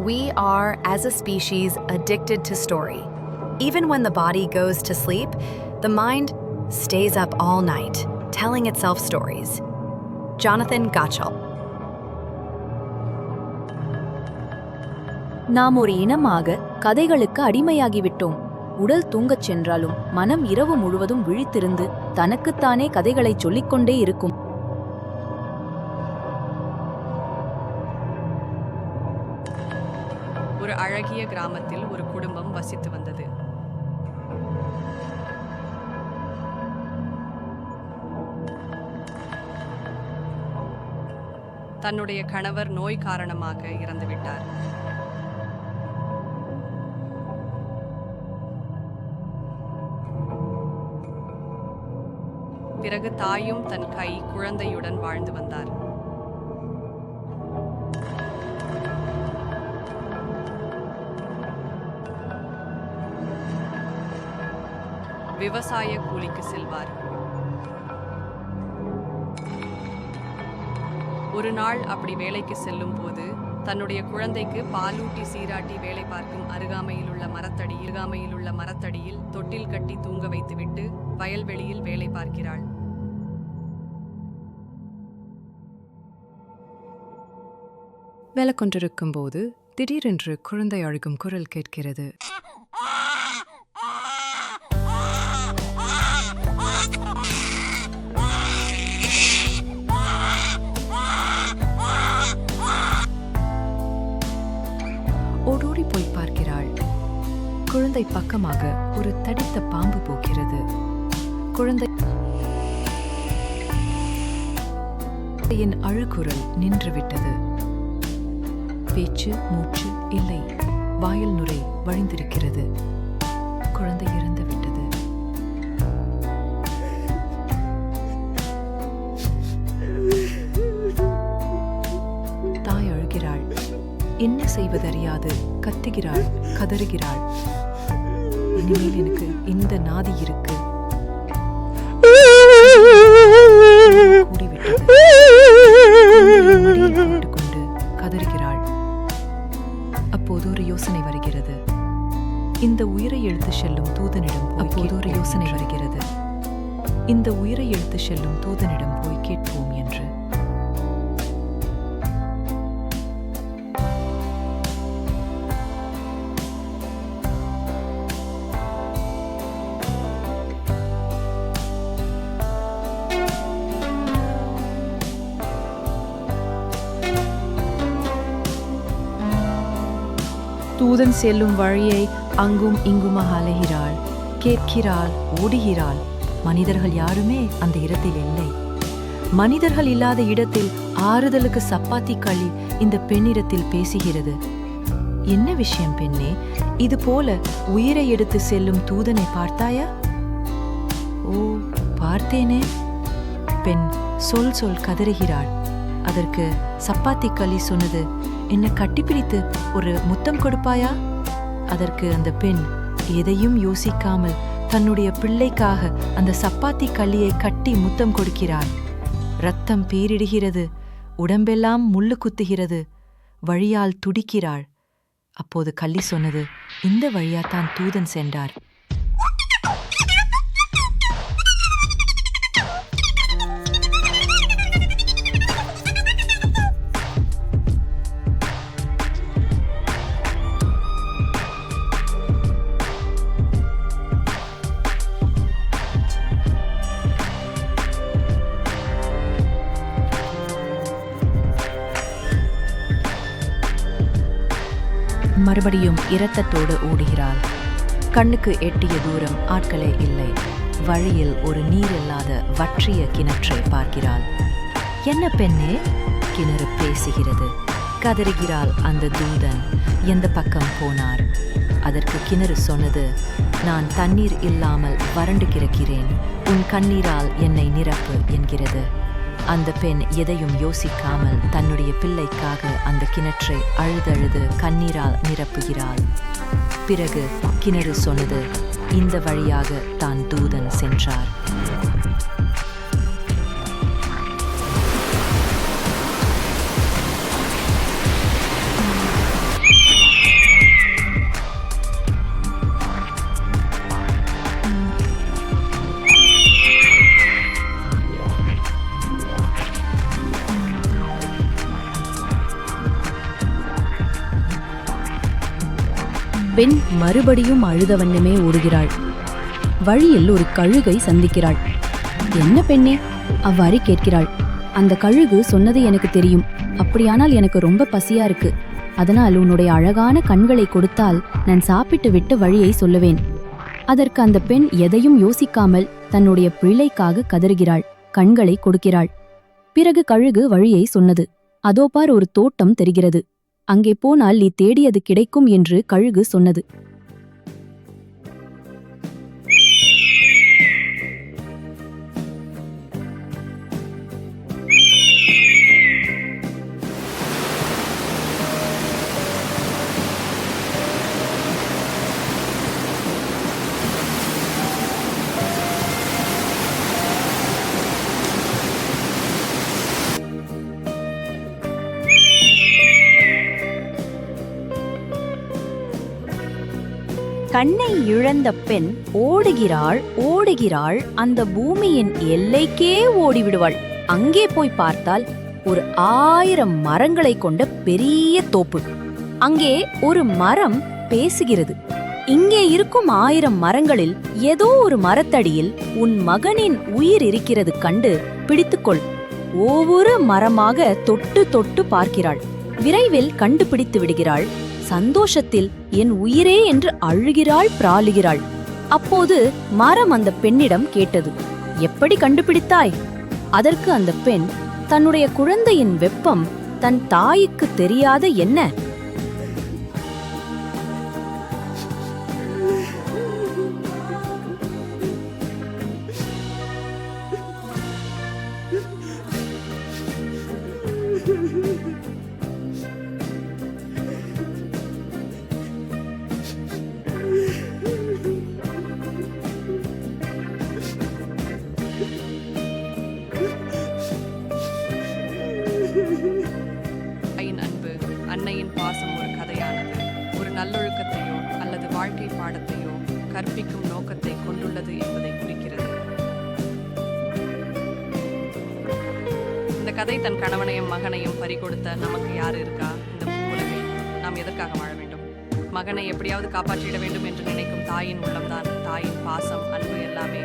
We are, as a species, addicted to story. Even when the body goes to sleep, the mind stays up all night, telling itself stories. Jonathan Gottschall. நாம் ஒரு இனமாக கதைகளுக்கு அடிமையாகிவிட்டோம். உடல் தூங்கச் சென்றாலும் மனம் இரவு முழுவதும் விழித்திருந்து தனக்குத்தானே கதைகளைச் சொல்லிக்கொண்டே இருக்கும். ஒரு அழகிய கிராமத்தில் ஒரு குடும்பம் வசித்து வந்தது. தன்னுடைய கணவர் நோய் காரணமாக இறந்துவிட்டார். பிறகு தாயும் தன் குழந்தையுடன் வாழ்ந்து வந்தார். விவசாய கூலிக்கு செல்வார். ஒரு நாள் அப்படி வேலைக்கு செல்லும் போது தன்னுடைய குழந்தைக்கு பாலூட்டி சீராட்டி வேலை பார்க்கும் அருகாமையில் உள்ள மரத்தடியில் தொட்டில் கட்டி தூங்க வைத்துவிட்டு வயல்வெளியில் வேலை பார்க்கிறாள். வேலை கொண்டிருக்கும் போது திடீரென்று குழந்தை அழுகும் குரல் கேட்கிறது. ஓடோடி போய் பார்க்கிறாள். குழந்தை பக்கமாக ஒரு தடித்த பாம்பு போகிறது. குழந்தையின் அழுகுரல் நின்றுவிட்டது. பேச்சு மூச்சு இல்லை. வாயில் நுரை வழிந்திருக்கிறது. குழந்தை இறந்து விட்டது. தாய் அழுகிறாள். என்ன செய்வதறியாது கத்துகிறாள், கதறுகிறாள். இனிமேல் எனக்கு இந்த நாதி இருக்கு. கூடிவிட்டது. கதறுகிறாள். அப்போது ஒரு யோசனை வருகிறது. இந்த உயிரை இழுத்து செல்லும் தூதனிடம் போய் கேட்போம் என்று. தூதன் செல்லும் வழியை அங்கும் இங்குமாக அலைகிறாள், கேட்கிறாள், ஓடுகிறாள். மனிதர்கள் யாருமே அந்த இடத்தில் இல்லை. மனிதர்கள் இல்லாத இடத்தில் ஆறுதலுக்கு சப்பாத்தி களி இந்த பெண்ணிடத்தில் பேசுகிறது. என்ன விஷயம் பெண்ணே? இது போல உயிரை எடுத்து செல்லும் தூதனை பார்த்தாயா? ஓ, பார்த்தேனே. பெண் சொல் கதறுகிறாள். அதற்கு சப்பாத்தி களி சொன்னது, என்ன கட்டிப்பிடித்து ஒரு முத்தம் கொடுப்பாயா? அதற்கு அந்த பெண் எதையும் யோசிக்காமல் தன்னுடைய பிள்ளைக்காக அந்த சப்பாத்தி களியை கட்டி முத்தம் கொடுக்கிறாள். ரத்தம் பீரிடுகிறது. உடம்பெல்லாம் முள்ளு குத்துகிறது. வழியால் துடிக்கிறாள். அப்போது கள்ளி சொன்னது, இந்த வழியாத்தான் தூதன் சென்றார். மறுபடியும் இரத்தத்தோடு ஓடுகிறாள். கண்ணுக்கு எட்டிய தூரம் ஆட்களே இல்லை. வழியில் ஒரு நீரில்லாத வற்றிய கிணற்றை பார்க்கிறாள். என்ன பெண்ணே? கிணறு பேசுகிறது. கதறுகிறாள் அந்த தூதன். எந்த பக்கம் போனார்? அதற்கு கிணறு சொன்னது, நான் தண்ணீர் இல்லாமல் வறண்டு கிடக்கிறேன். உன் கண்ணீரால் என்னை நிரப்பு என்கிறது. அந்த பெண் எதையும் யோசிக்காமல் தன்னுடைய பிள்ளைக்காக அந்த கிணற்றை அழுதழுது கண்ணீரால் நிரப்புகிறாள். பிறகு கிணறு சொன்னது, இந்த வழியாக தான் தூதன் சென்றார். பெண் மறுபடியும் அழுத வண்ணமே ஓடுகிறாள். வழியில் ஒரு கழுகை சந்திக்கிறாள். என்ன பெண்ணே, அவ்வாறு கேட்கிறாள். அந்த கழுகு சொன்னது எனக்கு தெரியும். அப்படியானால் எனக்கு ரொம்ப பசியா இருக்கு. அதனால் உன்னுடைய அழகான கண்களை கொடுத்தால் நான் சாப்பிட்டு விட்டு வழியை சொல்லுவேன். அதற்கு அந்த பெண் எதையும் யோசிக்காமல் தன்னுடைய பிள்ளைக்காக கதறுகிறாள். கண்களை கொடுக்கிறாள். பிறகு கழுகு வழியை சொன்னது. அதோ பார், ஒரு தோட்டம் தெரிகிறது. அங்கே போனால் நீ தேடியது கிடைக்கும் என்று கழுகு சொன்னது. கண்ணை இழந்த பெண் ஓடுகிறாள் ஓடுகிறாள், அந்த பூமியின் எல்லைக்கே ஓடிவிடுவாள். அங்கே போய் பார்த்தால் ஒரு 1000 மரங்களை கொண்ட பெரிய தோப்பு. அங்கே ஒரு மரம் பேசுகிறது. இங்கே இருக்கும் 1000 மரங்களில் ஏதோ ஒரு மரத்தடியில் உன் மகனின் உயிர் இருக்கிறது கண்டு பிடித்துக்கொள். ஒவ்வொரு மரமாக தொட்டு தொட்டு பார்க்கிறாள். விரைவில் கண்டுபிடித்து விடுகிறாள். சந்தோஷத்தில் என் உயிரே என்று அழுகிறாள், பிராளுகிறாள். அப்போது மரம் அந்த பெண்ணிடம் கேட்டது, எப்படி கண்டுபிடித்தாய்? அதற்கு அந்த பெண், தன்னுடைய குழந்தையின் வெப்பம் தன் தாய்க்கு தெரியாத என்ன? தாயின் அன்பு, அன்னையின் பாசம் ஒரு கதையானது. ஒரு நல்லொழுக்கத்தையோ அல்லது வாழ்க்கை பாடத்தையோ கற்பிக்கும் நோக்கத்தை கொண்டுள்ளது என்பதை குறிக்கிறது. இந்த கதை தன் கணவனையும் மகனையும் பறிகொடுத்த நமக்கு யார் இருக்கா? இந்த உலகில் நாம் எதற்காக வாழ வேண்டும்? மகனை எப்படியாவது காப்பாற்றிட வேண்டும் என்று நினைக்கும் தாயின் உள்ளம்தான். தாயின் பாசம், அன்பு எல்லாமே